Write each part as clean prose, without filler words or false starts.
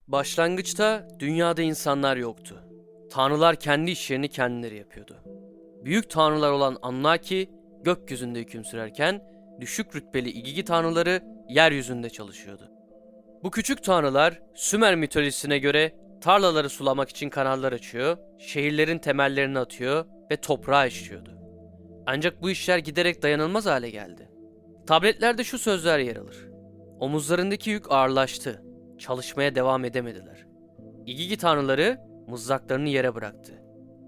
Başlangıçta dünyada insanlar yoktu. Tanrılar kendi işlerini kendileri yapıyordu. Büyük tanrılar olan Anunnaki gökyüzünde hüküm sürerken düşük rütbeli İgigi tanrıları yeryüzünde çalışıyordu. Bu küçük tanrılar Sümer mitolojisine göre tarlaları sulamak için kanallar açıyor, şehirlerin temellerini atıyor ve toprağı işliyordu. Ancak bu işler giderek dayanılmaz hale geldi. Tabletlerde şu sözler yer alır. Omuzlarındaki yük ağırlaştı. Çalışmaya devam edemediler. İgigi tanrıları mızraklarını yere bıraktı.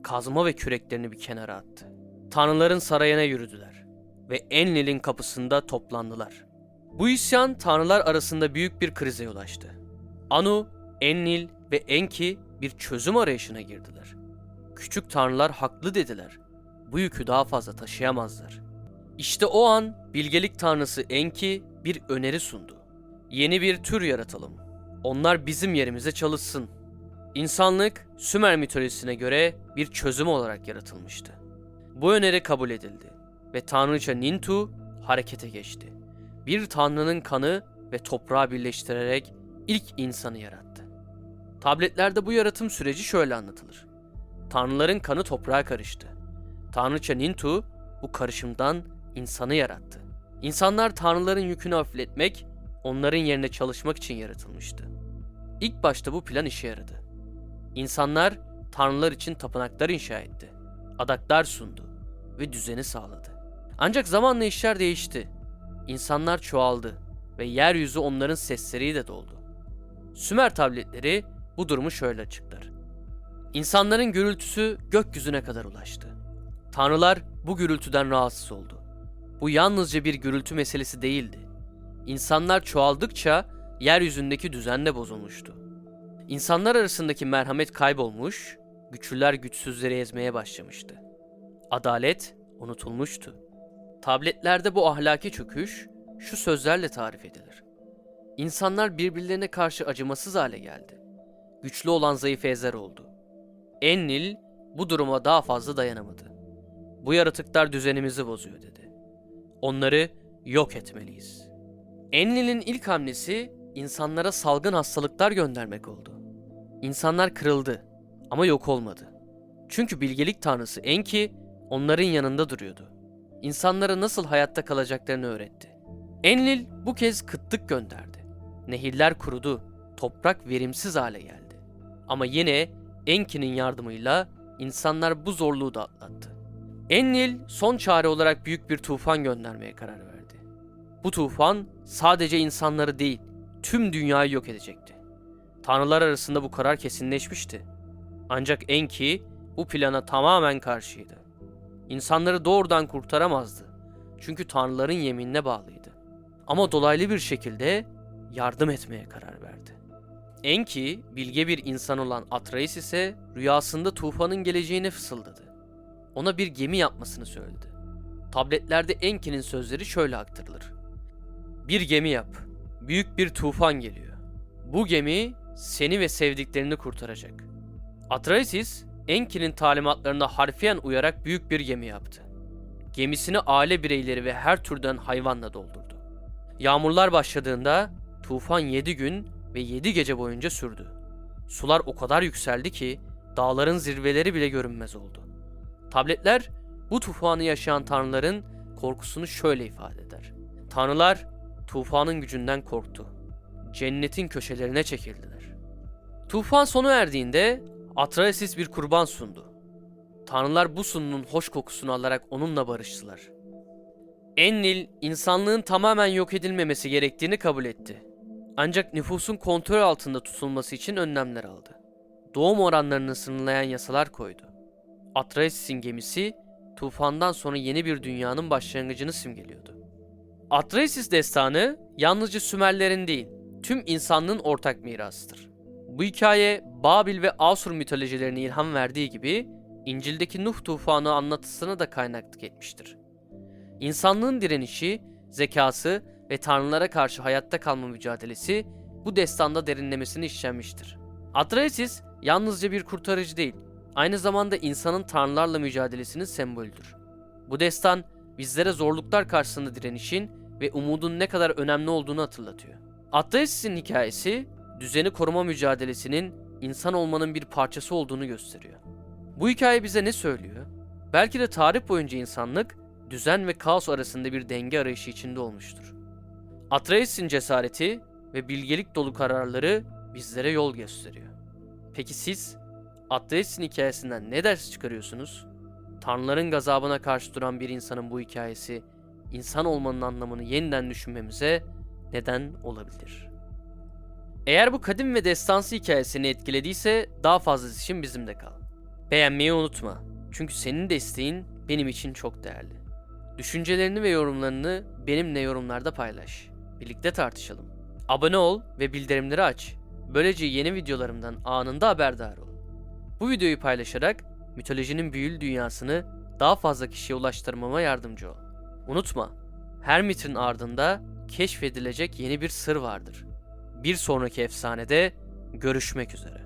Kazma ve küreklerini bir kenara attı. Tanrıların sarayına yürüdüler ve Enlil'in kapısında toplandılar. Bu isyan tanrılar arasında büyük bir krize yol açtı. Anu, Enlil ve Enki bir çözüm arayışına girdiler. Küçük tanrılar haklı dediler. Bu yükü daha fazla taşıyamazlar. İşte o an bilgelik tanrısı Enki bir öneri sundu. Yeni bir tür yaratalım. Onlar bizim yerimize çalışsın. İnsanlık Sümer mitolojisine göre bir çözüm olarak yaratılmıştı. Bu öneri kabul edildi ve tanrıça Nintu harekete geçti. Bir tanrının kanı ve toprağı birleştirerek ilk insanı yarattı. Tabletlerde bu yaratım süreci şöyle anlatılır. Tanrıların kanı toprağa karıştı. Tanrıça Nintu bu karışımdan insanı yarattı. İnsanlar tanrıların yükünü hafifletmek, onların yerine çalışmak için yaratılmıştı. İlk başta bu plan işe yaradı. İnsanlar tanrılar için tapınaklar inşa etti, adaklar sundu ve düzeni sağladı. Ancak zamanla işler değişti. İnsanlar çoğaldı ve yeryüzü onların sesleriyle doldu. Sümer tabletleri bu durumu şöyle açıklar. İnsanların gürültüsü gökyüzüne kadar ulaştı. Tanrılar bu gürültüden rahatsız oldu. Bu yalnızca bir gürültü meselesi değildi. İnsanlar çoğaldıkça yeryüzündeki düzen de bozulmuştu. İnsanlar arasındaki merhamet kaybolmuş, güçlüler güçsüzleri ezmeye başlamıştı. Adalet unutulmuştu. Tabletlerde bu ahlaki çöküş şu sözlerle tarif edilir. İnsanlar birbirlerine karşı acımasız hale geldi. Güçlü olan zayıf ezer oldu. Enlil bu duruma daha fazla dayanamadı. Bu yaratıklar düzenimizi bozuyor dedi. Onları yok etmeliyiz. Enlil'in ilk hamlesi insanlara salgın hastalıklar göndermek oldu. İnsanlar kırıldı ama yok olmadı. Çünkü bilgelik tanrısı Enki onların yanında duruyordu. İnsanlara nasıl hayatta kalacaklarını öğretti. Enlil bu kez kıtlık gönderdi. Nehirler kurudu, toprak verimsiz hale geldi. Ama yine Enki'nin yardımıyla insanlar bu zorluğu da atlattı. Enlil son çare olarak büyük bir tufan göndermeye karar verdi. Bu tufan sadece insanları değil, tüm dünyayı yok edecekti. Tanrılar arasında bu karar kesinleşmişti. Ancak Enki bu plana tamamen karşıydı. İnsanları doğrudan kurtaramazdı. Çünkü tanrıların yeminine bağlıydı. Ama dolaylı bir şekilde yardım etmeye karar verdi. Enki, bilge bir insan olan Atreus ise rüyasında tufanın geleceğini fısıldadı. Ona bir gemi yapmasını söyledi. Tabletlerde Enki'nin sözleri şöyle aktarılır. Bir gemi yap. Büyük bir tufan geliyor. Bu gemi seni ve sevdiklerini kurtaracak. Atreides, Enki'nin talimatlarına harfiyen uyarak büyük bir gemi yaptı. Gemisini aile bireyleri ve her türden hayvanla doldurdu. Yağmurlar başladığında tufan 7 gün ve 7 gece boyunca sürdü. Sular o kadar yükseldi ki dağların zirveleri bile görünmez oldu. Tabletler bu tufanı yaşayan tanrıların korkusunu şöyle ifade eder. Tanrılar tufanın gücünden korktu. Cennetin köşelerine çekildiler. Tufan sona erdiğinde Atreides bir kurban sundu. Tanrılar bu sununun hoş kokusunu alarak onunla barıştılar. Enlil, insanlığın tamamen yok edilmemesi gerektiğini kabul etti. Ancak nüfusun kontrol altında tutulması için önlemler aldı. Doğum oranlarını sınırlayan yasalar koydu. Atreides'in gemisi, tufandan sonra yeni bir dünyanın başlangıcını simgeliyordu. Atreides destanı yalnızca Sümerlerin değil, tüm insanlığın ortak mirasıdır. Bu hikaye Babil ve Asur mitolojilerine ilham verdiği gibi İncil'deki Nuh tufanı anlatısına da kaynaklık etmiştir. İnsanlığın direnişi, zekası ve tanrılara karşı hayatta kalma mücadelesi bu destanda derinlemesine işlenmiştir. Atreides yalnızca bir kurtarıcı değil, aynı zamanda insanın tanrılarla mücadelesinin sembolüdür. Bu destan bizlere zorluklar karşısında direnişin ve umudun ne kadar önemli olduğunu hatırlatıyor. Atreides'in hikayesi düzeni koruma mücadelesinin insan olmanın bir parçası olduğunu gösteriyor. Bu hikaye bize ne söylüyor? Belki de tarih boyunca insanlık düzen ve kaos arasında bir denge arayışı içinde olmuştur. Atreus'in cesareti ve bilgelik dolu kararları bizlere yol gösteriyor. Peki siz Atreus'in hikayesinden ne ders çıkarıyorsunuz? Tanrıların gazabına karşı duran bir insanın bu hikayesi insan olmanın anlamını yeniden düşünmemize neden olabilir. Eğer bu kadim ve destansı hikayesini etkilediyse daha fazlası için bizimle kal. Beğenmeyi unutma. Çünkü senin desteğin benim için çok değerli. Düşüncelerini ve yorumlarını benimle yorumlarda paylaş. Birlikte tartışalım. Abone ol ve bildirimleri aç. Böylece yeni videolarımdan anında haberdar ol. Bu videoyu paylaşarak mitolojinin büyülü dünyasını daha fazla kişiye ulaştırmama yardımcı ol. Unutma, her mitin ardında keşfedilecek yeni bir sır vardır. Bir sonraki efsanede görüşmek üzere.